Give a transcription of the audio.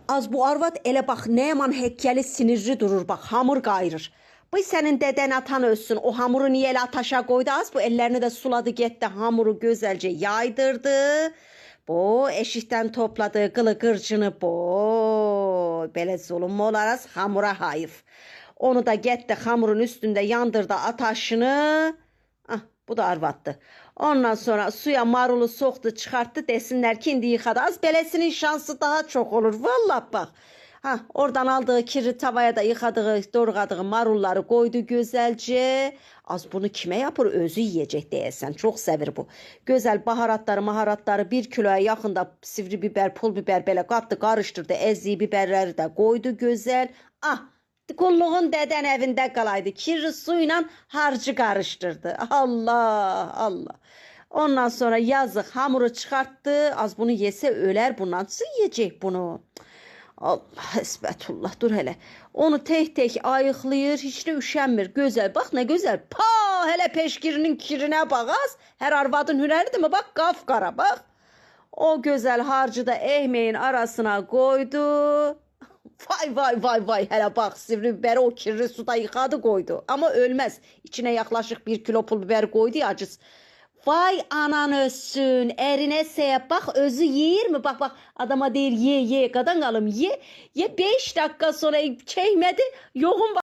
Az bu arvad elə bax nə yaman hekkəli sinirli durur bax hamur qayırır. Bu sənin dədən atan ölsün. O hamuru niyə elə ataşa qoydu? Az bu ellərini də suladı getdi. Hamuru gözəlcə yaydırdı. Bu eşikdən topladığı qılı qırçını bu. Belə zulüm mü olarız? Hamura hayıf. Onu da getdi hamurun üstündə yandırdı ataşını. Ah, bu da arvaddı. Ondan sonra suya marulu soxdu, çıxartdı, desinlər ki, indi yıxadı. Az beləsinin şansı daha çox olur. Vallahi bax. Ha, oradan aldığı kiri tavaya da yıxadığı, doğradığı marulları koydu gözəlcə. Az bunu kimə yapır? Özü yiyəcək deyəsən. Çox sevir bu. Gözəl maharatları 1 kiloya yaxında sivri biber, pul biber belə qatdı, qarışdırdı. Əzdiyi biberləri də koydu gözəl. Ah, qulluğun dədən evində qalaydı. Kirli suyla harcı qarışdırdı. Allah, Allah. Ondan sonra yazıq hamuru çıxartdı. Az bunu yesə ölər bundan. Nasıl yiyəcək bunu? Allah əsbətullah, dur hələ. Onu tək-tək ayıqlayır, heç də üşənmir. Gözəl, bax nə gözəl. Pa, hələ peşkirinin kirinə bax. Hər arvadın hünəridir mi? Bax, qafqara, bax. O gözəl harcı da ehmeyin arasına qoydu. Vay, vay, vay, vay, hələ bax, sivri biberi o kirli suda yıxadı qoydu. Amma ölməz. İçinə yaxlaşıq 1 kilo pul biber qoydu ya, acız. Vay anan ölsün, ərinə səyəb, bax özü yeyir mi? Bax, bax, adama deyir ye, qadan qalım, ye. 5 dakika sonra çəkmədi, yoğun